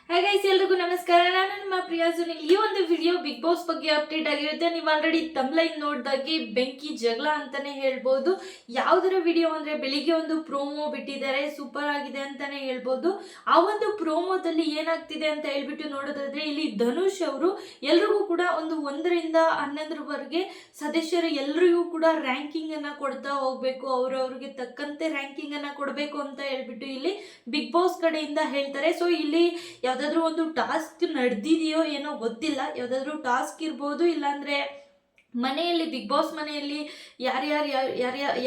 Hi guys, ಎಲ್ರಿಗೂ ನಮಸ್ಕಾರ. ನಾನು ನಿಮ್ಮ ಪ್ರಿಯಾ ಸುನಿಲ್. ಈ ಒಂದು ವಿಡಿಯೋ ಬಿಗ್ ಬಾಸ್ ಬಗ್ಗೆ ಅಪ್ಡೇಟ್ ಆಗಿರುತ್ತೆ. ನೀವು ಆಲ್ರೆಡಿ ತಮ್ಲೈನ್ ನೋಡ್ದಾಗೆ ಬೆಂಕಿ ಜಗಳ ಅಂತಾನೆ ಹೇಳ್ಬೋದು. ಯಾವ್ದರ ವಿಡಿಯೋ ಅಂದ್ರೆ ಬೆಳಿಗ್ಗೆ ಒಂದು ಪ್ರೋಮೋ ಬಿಟ್ಟಿದ್ದಾರೆ, ಸೂಪರ್ ಆಗಿದೆ ಅಂತಾನೆ ಹೇಳ್ಬೋದು. ಆ ಒಂದು ಪ್ರೋಮೋದಲ್ಲಿ ಏನಾಗ್ತಿದೆ ಅಂತ ಹೇಳ್ಬಿಟ್ಟು ನೋಡೋದಾದ್ರೆ, ಇಲ್ಲಿ ಧನುಷ್ ಅವರು ಎಲ್ರಿಗೂ ಕೂಡ ಒಂದು 1ರಿಂದ 11ರವರೆಗೆ ಸದಸ್ಯರು ಎಲ್ರಿಗೂ ಕೂಡ ರ್ಯಾಂಕಿಂಗ್ ಅನ್ನ ಕೊಡ್ತಾ ಹೋಗ್ಬೇಕು, ಅವ್ರವ್ರಿಗೆ ತಕ್ಕಂತೆ ರ್ಯಾಂಕಿಂಗ್ ಅನ್ನ ಕೊಡಬೇಕು ಅಂತ ಹೇಳ್ಬಿಟ್ಟು ಇಲ್ಲಿ ಬಿಗ್ ಬಾಸ್ ಕಡೆಯಿಂದ ಹೇಳ್ತಾರೆ. ಸೊ ಇಲ್ಲಿ ಯಾವ್ದಾದ್ರು ಒಂದು ಟಾಸ್ಕ್ ನಡೆದಿದೆಯೋ ಏನೋ ಗೊತ್ತಿಲ್ಲ, ಯಾವ್ದಾದ್ರು ಟಾಸ್ಕ್ ಇರ್ಬೋದು, ಇಲ್ಲಾಂದ್ರೆ ಮನೆಯಲ್ಲಿ ಬಿಗ್ ಬಾಸ್ ಮನೆಯಲ್ಲಿ ಯಾರ್ಯಾರು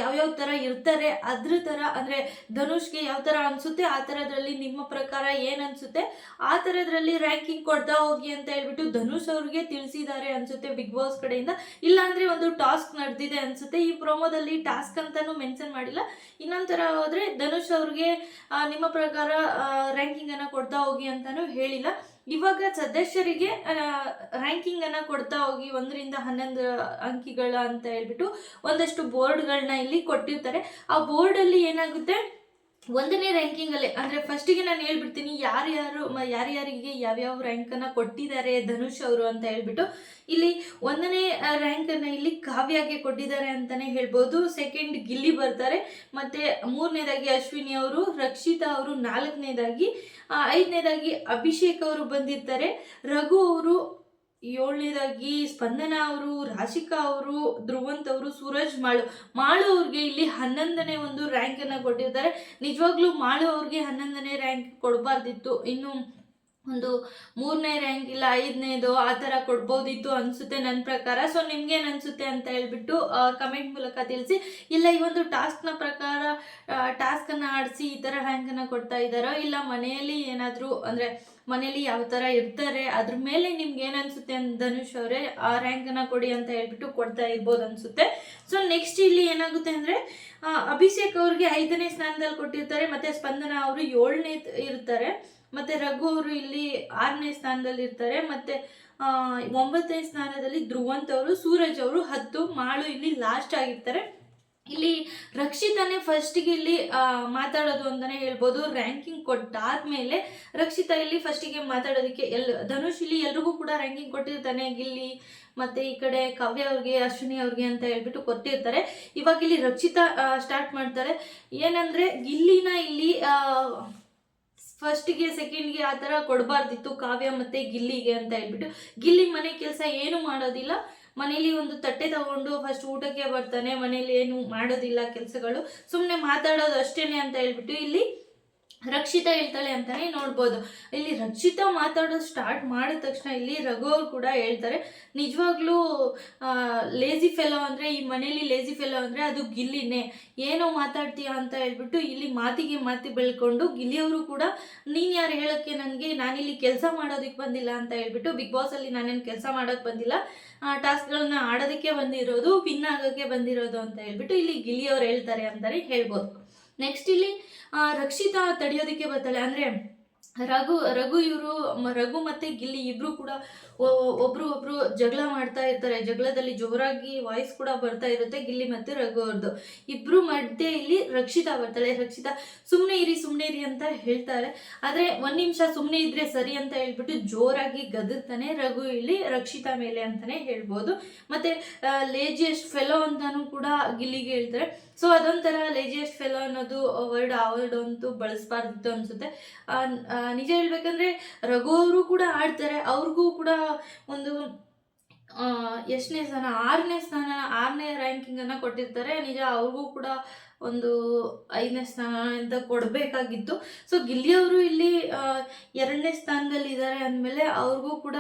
ಯಾವ್ಯಾವ ಥರ ಇರ್ತಾರೆ ಅದ್ರ ಥರ, ಅಂದರೆ ಧನುಷ್ಗೆ ಯಾವ ಥರ ಅನಿಸುತ್ತೆ ಆ ಥರದ್ರಲ್ಲಿ ನಿಮ್ಮ ಪ್ರಕಾರ ಏನು ಅನಿಸುತ್ತೆ ಆ ಥರದ್ರಲ್ಲಿ ರ್ಯಾಂಕಿಂಗ್ ಕೊಡ್ತಾ ಹೋಗಿ ಅಂತ ಹೇಳ್ಬಿಟ್ಟು ಧನುಷ್ ಅವ್ರಿಗೆ ತಿಳಿಸಿದ್ದಾರೆ ಅನಿಸುತ್ತೆ ಬಿಗ್ ಬಾಸ್ ಕಡೆಯಿಂದ. ಇಲ್ಲಾಂದರೆ ಒಂದು ಟಾಸ್ಕ್ ನಡೆದಿದೆ ಅನಿಸುತ್ತೆ. ಈ ಪ್ರೋಮೋದಲ್ಲಿ ಟಾಸ್ಕ್ ಅಂತಲೂ ಮೆನ್ಷನ್ ಮಾಡಿಲ್ಲ. ಇನ್ನೊಂದು ಥರ ಹೋದರೆ ಧನುಷ್ ಅವ್ರಿಗೆ ನಿಮ್ಮ ಪ್ರಕಾರ ರ್ಯಾಂಕಿಂಗನ್ನು ಕೊಡ್ತಾ ಹೋಗಿ ಅಂತಲೂ ಹೇಳಿಲ್ಲ. ಇವಾಗ ಸದಸ್ಯರಿಗೆ ರ್ಯಾಂಕಿಂಗ್ ಅನ್ನ ಕೊಡ್ತಾ ಹೋಗಿ 1ರಿಂದ 11 ಅಂಕಿಗಳ ಅಂತ ಹೇಳ್ಬಿಟ್ಟು ಒಂದಷ್ಟು ಬೋರ್ಡ್ಗಳನ್ನ ಇಲ್ಲಿ ಕೊಟ್ಟಿರ್ತಾರೆ. ಆ ಬೋರ್ಡಲ್ಲಿ ಏನಾಗುತ್ತೆ, 1ನೇ ರ್ಯಾಂಕಿಂಗ್ ಅಲ್ಲಿ ಅಂದ್ರೆ ಫಸ್ಟಿಗೆ ನಾನು ಹೇಳ್ಬಿಡ್ತೀನಿ ಯಾರ್ಯಾರಿಗೆ ಯಾವ್ಯಾವ ರ್ಯಾಂಕ್ ಅನ್ನ ಕೊಟ್ಟಿದ್ದಾರೆ ಧನುಷ್ ಅವರು ಅಂತ ಹೇಳ್ಬಿಟ್ಟು. ಇಲ್ಲಿ 1ನೇ ರ್ಯಾಂಕ್ ಅನ್ನ ಇಲ್ಲಿ ಕಾವ್ಯಗೆ ಕೊಟ್ಟಿದ್ದಾರೆ ಅಂತಾನೆ ಹೇಳ್ಬೋದು. ಸೆಕೆಂಡ್ ಗಿಲ್ಲಿ ಬರ್ತಾರೆ, ಮತ್ತೆ 3ನೇದಾಗಿ ಅಶ್ವಿನಿ ಅವರು, ರಕ್ಷಿತಾ ಅವರು 4ನೇದಾಗಿ, 5ನೇದಾಗಿ ಅಭಿಷೇಕ್ ಅವರು ಬಂದಿರ್ತಾರೆ, ರಘು ಅವರು 7ನೇದಾಗಿ, ಸ್ಪಂದನ ಅವರು, ರಾಶಿಕಾ ಅವರು, ಧ್ರುವಂತ್ ಅವರು, ಸೂರಜ್ ಮಾಳು ಅವ್ರಿಗೆ ಇಲ್ಲಿ 11ನೇ ಒಂದು ರ್ಯಾಂಕ್ ಅನ್ನ ಕೊಟ್ಟಿರ್ತಾರೆ. ನಿಜವಾಗ್ಲೂ ಮಾಳು ಅವ್ರಿಗೆ 11ನೇ ರ್ಯಾಂಕ್ ಕೊಡಬಾರ್ದಿತ್ತು, ಇನ್ನು ಒಂದು 3ನೇ ರ್ಯಾಂಕ್ ಇಲ್ಲ 5ನೇದು ಆ ಥರ ಕೊಡ್ಬೋದಿತ್ತು ಅನಿಸುತ್ತೆ ನನ್ನ ಪ್ರಕಾರ. ಸೊ ನಿಮ್ಗೇನು ಅನಿಸುತ್ತೆ ಅಂತ ಹೇಳ್ಬಿಟ್ಟು ಕಮೆಂಟ್ ಮೂಲಕ ತಿಳಿಸಿ. ಇಲ್ಲ ಈ ಒಂದು ಟಾಸ್ಕ್ನ ಪ್ರಕಾರ ಟಾಸ್ಕನ್ನು ಆಡಿಸಿ ಈ ಥರ ರ್ಯಾಂಕನ್ನು ಕೊಡ್ತಾ ಇದ್ದಾರೋ, ಇಲ್ಲ ಮನೆಯಲ್ಲಿ ಏನಾದರೂ ಅಂದರೆ ಮನೇಲಿ ಯಾವ ಥರ ಇರ್ತಾರೆ ಅದ್ರ ಮೇಲೆ ನಿಮ್ಗೆ ಏನು ಅನಿಸುತ್ತೆ ಅಂತ ಧನುಷ್ ಅವರೇ ಆ ರ್ಯಾಂಕನ್ನು ಕೊಡಿ ಅಂತ ಹೇಳ್ಬಿಟ್ಟು ಕೊಡ್ತಾ ಇರ್ಬೋದು ಅನಿಸುತ್ತೆ. ಸೊ ನೆಕ್ಸ್ಟ್ ಇಲ್ಲಿ ಏನಾಗುತ್ತೆ ಅಂದರೆ, ಅಭಿಷೇಕ್ ಅವ್ರಿಗೆ 5ನೇ ಸ್ಥಾನದಲ್ಲಿ ಕೊಟ್ಟಿರ್ತಾರೆ, ಮತ್ತು ಸ್ಪಂದನ ಅವರು 7ನೇ ಇರ್ತಾರೆ, ಮತ್ತು ರಘು ಅವರು ಇಲ್ಲಿ 6ನೇ ಸ್ಥಾನದಲ್ಲಿ ಇರ್ತಾರೆ, ಮತ್ತು 9ನೇ ಸ್ಥಾನದಲ್ಲಿ ಧ್ರುವಂತ್ ಅವರು, ಸೂರಜ್ ಅವರು 10, ಮಾಳು ಇಲ್ಲಿ ಲಾಸ್ಟ್ ಆಗಿರ್ತಾರೆ. ಇಲ್ಲಿ ರಕ್ಷಿತಾನೇ ಫಸ್ಟಿಗೆ ಇಲ್ಲಿ ಮಾತಾಡೋದು ಅಂತಲೇ ಹೇಳ್ಬೋದು. ರ್ಯಾಂಕಿಂಗ್ ಕೊಟ್ಟಾದ್ಮೇಲೆ ರಕ್ಷಿತಾ ಇಲ್ಲಿ ಫಸ್ಟಿಗೆ ಮಾತಾಡೋದಕ್ಕೆ ಧನುಷ್ ಇಲ್ಲಿ ಎಲ್ರಿಗೂ ಕೂಡ ರ್ಯಾಂಕಿಂಗ್ ಕೊಟ್ಟಿರ್ತಾನೆ, ಗಿಲ್ಲಿ ಮತ್ತು ಈ ಕಡೆ ಕಾವ್ಯ ಅವ್ರಿಗೆ, ಅಶ್ವಿನಿ ಅವ್ರಿಗೆ ಅಂತ ಹೇಳ್ಬಿಟ್ಟು ಕೊಟ್ಟಿರ್ತಾರೆ. ಇವಾಗ ಇಲ್ಲಿ ರಕ್ಷಿತಾ ಸ್ಟಾರ್ಟ್ ಮಾಡ್ತಾರೆ. ಏನಂದರೆ ಗಿಲ್ಲಿನ ಇಲ್ಲಿ ಫಸ್ಟ್ಗೆ ಸೆಕೆಂಡ್ಗೆ ಆ ಥರ ಕೊಡಬಾರ್ದಿತ್ತು ಕಾವ್ಯ ಮತ್ತು ಗಿಲ್ಲಿಗೆ ಅಂತ ಹೇಳ್ಬಿಟ್ಟು. ಗಿಲ್ಲಿ ಮನೆ ಕೆಲಸ ಏನು ಮಾಡೋದಿಲ್ಲ, ಮನೇಲಿ ಒಂದು ತಟ್ಟೆ ತಗೊಂಡು ಫಸ್ಟ್ ಊಟಕ್ಕೆ ಬರ್ತಾನೆ, ಮನೇಲಿ ಏನು ಮಾಡೋದಿಲ್ಲ ಕೆಲಸಗಳು, ಸುಮ್ಮನೆ ಮಾತಾಡೋದು ಅಷ್ಟೇನೆ ಅಂತ ಹೇಳ್ಬಿಟ್ಟು ಇಲ್ಲಿ ರಕ್ಷಿತಾ ಹೇಳ್ತಾಳೆ ಅಂತಾನೆ ನೋಡ್ಬೋದು. ಇಲ್ಲಿ ರಕ್ಷಿತಾ ಮಾತಾಡೋದು ಸ್ಟಾರ್ಟ್ ಮಾಡಿದ ತಕ್ಷಣ ಇಲ್ಲಿ ರಘು ಅವ್ರು ಕೂಡ ಹೇಳ್ತಾರೆ, ನಿಜವಾಗ್ಲೂ ಲೇಜಿ ಫೆಲೋ ಅಂದರೆ ಈ ಮನೇಲಿ ಲೇಜಿ ಫೆಲೋ ಅಂದರೆ ಅದು ಗಿಲ್ಲಿನೇ, ಏನೋ ಮಾತಾಡ್ತೀಯ ಅಂತ ಹೇಳ್ಬಿಟ್ಟು ಇಲ್ಲಿ ಮಾತಿಗೆ ಮಾತಿ ಬೆಳ್ಕೊಂಡು ಗಿಲ್ಲಿಯವರು ಕೂಡ ನೀನು ಯಾರು ಹೇಳೋಕ್ಕೆ ನನಗೆ, ನಾನಿಲ್ಲಿ ಕೆಲಸ ಮಾಡೋದಕ್ಕೆ ಬಂದಿಲ್ಲ ಅಂತ ಹೇಳ್ಬಿಟ್ಟು, ಬಿಗ್ ಬಾಸಲ್ಲಿ ನಾನೇನು ಕೆಲಸ ಮಾಡೋಕ್ಕೆ ಬಂದಿಲ್ಲ, ಟಾಸ್ಕ್ಗಳನ್ನ ಆಡೋದಕ್ಕೆ ಬಂದಿರೋದು, ವಿನ್ ಆಗೋಕ್ಕೆ ಬಂದಿರೋದು ಅಂತ ಹೇಳ್ಬಿಟ್ಟು ಇಲ್ಲಿ ಗಿಲ್ಲಿಯವ್ರು ಹೇಳ್ತಾರೆ ಅಂತಲೇ ಹೇಳ್ಬೋದು. ನೆಕ್ಸ್ಟ್ ಇಲ್ಲಿ ರಕ್ಷಿತಾ ತಡೆಯೋದಕ್ಕೆ ಬರ್ತಾಳೆ. ಅಂದರೆ ರಘು ಇವರು ರಘು ಮತ್ತು ಗಿಲ್ಲಿ ಇಬ್ಬರು ಕೂಡ ಒಬ್ರು ಜಗಳ ಮಾಡ್ತಾ ಇರ್ತಾರೆ. ಜಗಳದಲ್ಲಿ ಜೋರಾಗಿ ವಾಯ್ಸ್ ಕೂಡ ಬರ್ತಾ ಇರುತ್ತೆ ಗಿಲ್ಲಿ ಮತ್ತು ರಘು ಅವ್ರದ್ದು. ಇಬ್ಬರು ಮಧ್ಯೆ ಇಲ್ಲಿ ರಕ್ಷಿತಾ ಬರ್ತಾಳೆ. ರಕ್ಷಿತಾ ಸುಮ್ಮನೆ ಇರಿ ಅಂತ ಹೇಳ್ತಾರೆ. ಆದರೆ 1 ನಿಮಿಷ ಸುಮ್ಮನೆ ಇದ್ರೆ ಸರಿ ಅಂತ ಹೇಳ್ಬಿಟ್ಟು ಜೋರಾಗಿ ಗದರ್ತಾನೆ ರಘು ಇಲ್ಲಿ ರಕ್ಷಿತಾ ಮೇಲೆ ಅಂತಲೇ ಹೇಳ್ಬೋದು. ಮತ್ತು ಲೇಜಿಯಸ್ಟ್ ಫೆಲೋ ಅಂತಾನೂ ಕೂಡ ಗಿಲ್ಲಿಗೆ ಹೇಳ್ತಾರೆ. ಸೊ ಅದೊಂಥರ ಲೇಜಿಯಸ್ಟ್ ಫೆಲೋ ಅನ್ನೋದು ವರ್ಡ್ ಅಂತೂ ಬಳಸಬಾರ್ದಿತ್ತು ಅನಿಸುತ್ತೆ. ನಿಜ ಹೇಳ್ಬೇಕಂದ್ರೆ ರಘು ಅವರು ಕೂಡ ಆಡ್ತಾರೆ, ಅವ್ರಿಗೂ ಕೂಡ ಒಂದು ಎಷ್ಟನೇ ಸ್ಥಾನ, 6ನೇ ರ್ಯಾಂಕಿಂಗನ್ನು ಕೊಟ್ಟಿರ್ತಾರೆ. ನಿಜ ಅವ್ರಿಗೂ ಕೂಡ ಒಂದು 5ನೇ ಸ್ಥಾನ ಅಂತ ಕೊಡಬೇಕಾಗಿತ್ತು. ಸೊ ಗಿಲ್ಲಿಯವರು ಇಲ್ಲಿ 2ನೇ ಸ್ಥಾನದಲ್ಲಿ ಇದ್ದಾರೆ ಅಂದಮೇಲೆ ಅವ್ರಿಗೂ ಕೂಡ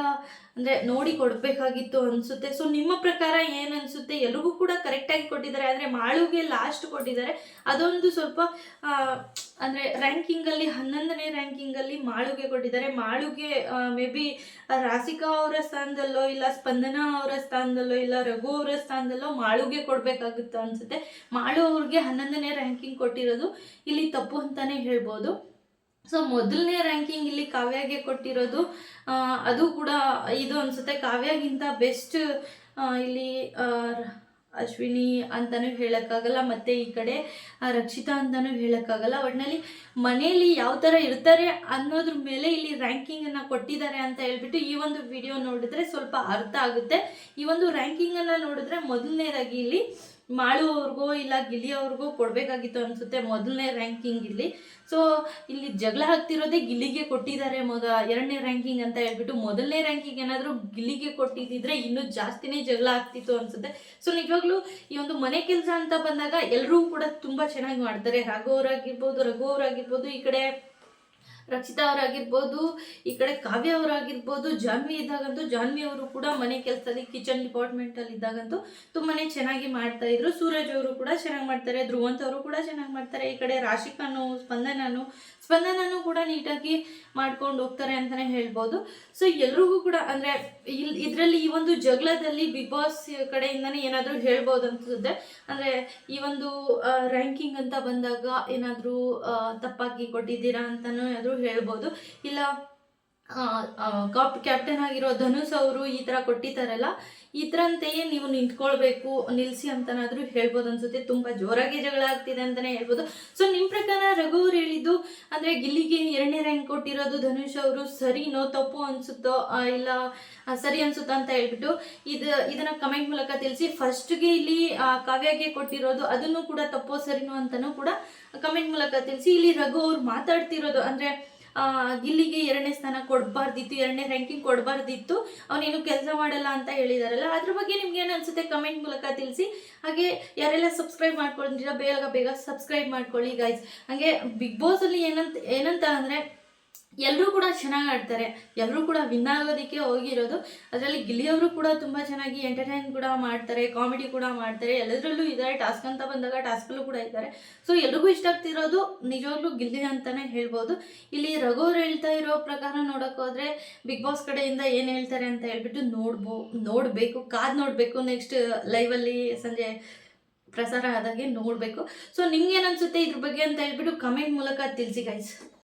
ಅಂದರೆ ನೋಡಿ ಕೊಡಬೇಕಾಗಿತ್ತು ಅನಿಸುತ್ತೆ. ಸೊ ನಿಮ್ಮ ಪ್ರಕಾರ ಏನು ಅನಿಸುತ್ತೆ? ಎಲ್ರಿಗೂ ಕೂಡ ಕರೆಕ್ಟಾಗಿ ಕೊಟ್ಟಿದ್ದಾರೆ, ಆದರೆ ಮಾಳುಗೆ ಲಾಸ್ಟ್ ಕೊಟ್ಟಿದ್ದಾರೆ. ಅದೊಂದು ಸ್ವಲ್ಪ ಅಂದರೆ ರ್ಯಾಂಕಿಂಗಲ್ಲಿ 11ನೇ ರ್ಯಾಂಕಿಂಗಲ್ಲಿ ಮಾಳುಗೆ ಕೊಟ್ಟಿದ್ದಾರೆ. ಮಾಳುಗೆ ಮೇ ಬಿ ರಾಶಿಕಾ ಅವರ ಸ್ಥಾನದಲ್ಲೋ, ಇಲ್ಲ ಸ್ಪಂದನ ಅವರ ಸ್ಥಾನದಲ್ಲೋ, ಇಲ್ಲ ರಘು ಅವರ ಸ್ಥಾನದಲ್ಲೋ ಮಾಳುಗೆ ಕೊಡಬೇಕಾಗುತ್ತೆ ಅನಿಸುತ್ತೆ. ಮಾಳು ಅವ್ರಿಗೆ 11ನೇ ರ್ಯಾಂಕಿಂಗ್ ಕೊಟ್ಟಿರೋದು ಇಲ್ಲಿ ತಪ್ಪು ಅಂತಲೇ ಹೇಳ್ಬೋದು. ಸೊ 1ನೇ ರ್ಯಾಂಕಿಂಗ್ ಇಲ್ಲಿ ಕಾವ್ಯಗೆ ಕೊಟ್ಟಿರೋದು ಅದು ಕೂಡ ಇದು ಅನಿಸುತ್ತೆ. ಕಾವ್ಯಗಿಂತ ಬೆಸ್ಟ್ ಇಲ್ಲಿ ಅಶ್ವಿನಿ ಅಂತಲೂ ಹೇಳೋಕ್ಕಾಗಲ್ಲ, ಮತ್ತು ಈ ಕಡೆ ರಕ್ಷಿತಾ ಅಂತಲೂ ಹೇಳೋಕ್ಕಾಗಲ್ಲ. ಒಟ್ಟಿನಲ್ಲಿ ಮನೆಯಲ್ಲಿ ಯಾವ ಥರ ಇರ್ತಾರೆ ಅನ್ನೋದ್ರ ಮೇಲೆ ಇಲ್ಲಿ ರ್ಯಾಂಕಿಂಗನ್ನು ಕೊಟ್ಟಿದ್ದಾರೆ ಅಂತ ಹೇಳ್ಬಿಟ್ಟು ಈ ಒಂದು ವಿಡಿಯೋ ನೋಡಿದ್ರೆ ಸ್ವಲ್ಪ ಅರ್ಥ ಆಗುತ್ತೆ. ಈ ಒಂದು ರ್ಯಾಂಕಿಂಗನ್ನು ನೋಡಿದ್ರೆ ಮೊದಲನೇದಾಗಿ ಇಲ್ಲಿ ಮಾಳು ಅವ್ರಿಗೋ ಇಲ್ಲ ಗಿಲ್ಲಿ ಅವ್ರಿಗೋ ಕೊಡಬೇಕಾಗಿತ್ತು ಅನಿಸುತ್ತೆ ಮೊದಲನೇ ರ್ಯಾಂಕಿಂಗ್ ಇಲ್ಲಿ. ಸೊ ಇಲ್ಲಿ ಜಗಳ ಆಗ್ತಿರೋದೇ ಗಿಲ್ಲಿಗೆ ಕೊಟ್ಟಿದ್ದಾರೆ ಎರಡನೇ ರ್ಯಾಂಕಿಂಗ್ ಅಂತ ಹೇಳ್ಬಿಟ್ಟು. ಮೊದಲನೇ ರ್ಯಾಂಕಿಂಗ್ ಏನಾದರೂ ಗಿಲ್ಲಿಗೆ ಕೊಟ್ಟಿದ್ದಿದ್ರೆ ಇನ್ನೂ ಜಾಸ್ತಿನೇ ಜಗಳ ಆಗ್ತಿತ್ತು ಅನಿಸುತ್ತೆ. ಸೊ ನಿಜವಾಗ್ಲೂ ಈ ಒಂದು ಮನೆ ಕೆಲಸ ಅಂತ ಬಂದಾಗ ಎಲ್ಲರೂ ಕೂಡ ತುಂಬ ಚೆನ್ನಾಗಿ ಮಾಡ್ತಾರೆ. ರಘು ಅವರಾಗಿರ್ಬೋದು, ಈ ಕಡೆ ರಕ್ಷಿತಾ ಅವರಾಗಿರ್ಬೋದು, ಈ ಕಡೆ ಕಾವ್ಯ ಅವರಾಗಿರ್ಬೋದು, ಜಾನ್ವಿ ಇದ್ದಾಗಂತೂ ಜಾನ್ವಿ ಅವರು ಕೂಡ ಮನೆ ಕೆಲಸದಲ್ಲಿ ಕಿಚನ್ ಡಿಪಾರ್ಟ್ಮೆಂಟಲ್ಲಿ ಇದ್ದಾಗಂತೂ ತುಂಬಾ ಚೆನ್ನಾಗಿ ಮಾಡ್ತಾ ಇದ್ರು. ಸೂರಜ್ ಅವರು ಕೂಡ ಚೆನ್ನಾಗಿ ಮಾಡ್ತಾರೆ, ಧ್ರುವಂತ್ ಅವರು ಕೂಡ ಚೆನ್ನಾಗಿ ಮಾಡ್ತಾರೆ. ಈ ಕಡೆ ರಾಶಿಕಾನು ಸ್ಪಂದನೂ ಕೂಡ ನೀಟಾಗಿ ಮಾಡ್ಕೊಂಡು ಹೋಗ್ತಾರೆ ಅಂತಲೇ ಹೇಳ್ಬೋದು. ಸೊ ಎಲ್ರಿಗೂ ಕೂಡ ಅಂದರೆ ಇದರಲ್ಲಿ ಈ ಒಂದು ಜಗಳದಲ್ಲಿ ಬಿಗ್ ಬಾಸ್ ಕಡೆಯಿಂದನೇ ಏನಾದರೂ ಹೇಳ್ಬೋದು ಅನ್ಸುತ್ತೆ. ಅಂದರೆ ಈ ಒಂದು ರ್ಯಾಂಕಿಂಗ್ ಅಂತ ಬಂದಾಗ ಏನಾದರೂ ತಪ್ಪಾಗಿ ಕೊಟ್ಟಿದ್ದೀರಾ ಅಂತಲೂ ಏನಾದರೂ ಹೇಳ್ಬೋದು. ಇಲ್ಲ ಕ್ಯಾಪ್ಟನ್ ಆಗಿರೋ ಧನುಷ್ ಅವರು ಈ ಥರ ಕೊಟ್ಟಿದ್ದಾರಲ್ಲ, ಈ ಥರಂತೆಯೇ ನೀವು ನಿಲ್ಲಿಸಿ ಅಂತನಾದರೂ ಹೇಳ್ಬೋದು ಅನ್ಸುತ್ತೆ. ತುಂಬ ಜೋರಾಗಿ ಜಗಳ ಆಗ್ತಿದೆ ಅಂತಲೇ ಹೇಳ್ಬೋದು. ಸೊ ನಿಮ್ಮ ಪ್ರಕಾರ ರಘು ಅವ್ರು ಹೇಳಿದ್ದು ಅಂದರೆ ಗಿಲ್ಲಿಗೆ 2ನೇ ರ್ಯಾಂಕ್ ಕೊಟ್ಟಿರೋದು ಧನುಷ್ ಅವರು ಸರಿನೋ ತಪ್ಪು ಅನಿಸುತ್ತೋ ಇಲ್ಲ ಸರಿ ಅನಿಸುತ್ತೋ ಅಂತ ಹೇಳ್ಬಿಟ್ಟು ಇದನ್ನು ಕಮೆಂಟ್ ಮೂಲಕ ತಿಳಿಸಿ. ಫಸ್ಟ್ಗೆ ಇಲ್ಲಿ ಕಾವ್ಯಗೆ ಕೊಟ್ಟಿರೋದು ಅದನ್ನು ಕೂಡ ತಪ್ಪೋ ಸರಿನೋ ಅಂತಲೂ ಕೂಡ ಕಮೆಂಟ್ ಮೂಲಕ ತಿಳಿಸಿ. ಇಲ್ಲಿ ರಘು ಅವ್ರು ಮಾತಾಡ್ತಿರೋದು ಅಂದರೆ ಗಿಲ್ಲಿಗೆ 2ನೇ ಸ್ಥಾನ ಕೊಡಬಾರ್ದಿತ್ತು, 2ನೇ ರ್ಯಾಂಕಿಂಗ್ ಕೊಡಬಾರ್ದಿತ್ತು, ಅವನೇನು ಕೆಲಸ ಮಾಡಲ್ಲ ಅಂತ ಹೇಳಿದಾರಲ್ಲ, ಅದ್ರ ಬಗ್ಗೆ ನಿಮ್ಗೆ ಏನು ಅನ್ಸುತ್ತೆ ಕಮೆಂಟ್ ಮೂಲಕ ತಿಳಿಸಿ. ಹಾಗೆ ಯಾರೆಲ್ಲ ಸಬ್ಸ್ಕ್ರೈಬ್ ಮಾಡ್ಕೊಂಡಿದ್ದೀರಾ ಬೇಗ ಸಬ್ಸ್ಕ್ರೈಬ್ ಮಾಡ್ಕೊಳ್ಳಿ ಗೈಸ್. ಹಾಗೆ ಬಿಗ್ ಬಾಸಲ್ಲಿ ಏನಂತ ಅಂದರೆ ಎಲ್ಲರೂ ಕೂಡ ಚೆನ್ನಾಗಿ ಆಡ್ತಾರೆ, ಎಲ್ಲರೂ ಕೂಡ ವಿನ್ ಆಗೋದಕ್ಕೆ ಹೋಗಿರೋದು. ಅದರಲ್ಲಿ ಗಿಲ್ಲಿಯವರು ಕೂಡ ತುಂಬ ಚೆನ್ನಾಗಿ ಎಂಟರ್ಟೈನ್ ಕೂಡ ಮಾಡ್ತಾರೆ, ಕಾಮಿಡಿ ಕೂಡ ಮಾಡ್ತಾರೆ, ಎಲ್ಲದರಲ್ಲೂ ಇದ್ದಾರೆ. ಟಾಸ್ಕ್ ಅಂತ ಬಂದಾಗ ಟಾಸ್ಕಲ್ಲೂ ಕೂಡ ಇದ್ದಾರೆ. ಸೊ ಎಲ್ರಿಗೂ ಇಷ್ಟ ಆಗ್ತಿರೋದು ನಿಜವಾಗ್ಲೂ ಗಿಲ್ಲಿ ಅಂತಲೇ ಹೇಳ್ಬೋದು. ಇಲ್ಲಿ ರಘು ಅವ್ರು ಹೇಳ್ತಾ ಇರೋ ಪ್ರಕಾರ ನೋಡೋಕೆ ಹೋದರೆ ಬಿಗ್ ಬಾಸ್ ಕಡೆಯಿಂದ ಏನು ಹೇಳ್ತಾರೆ ಅಂತ ಹೇಳ್ಬಿಟ್ಟು ನೋಡಬೇಕು. ನೆಕ್ಸ್ಟ್ ಲೈವಲ್ಲಿ ಸಂಜೆ ಪ್ರಸಾರ ಆದಾಗೆ ನೋಡಬೇಕು. ಸೊ ನಿಮ್ಗೇನು ಅನಿಸುತ್ತೆ ಇದ್ರ ಬಗ್ಗೆ ಅಂತ ಹೇಳ್ಬಿಟ್ಟು ಕಮೆಂಟ್ ಮೂಲಕ ತಿಳಿಸಿ ಗೈಸ್.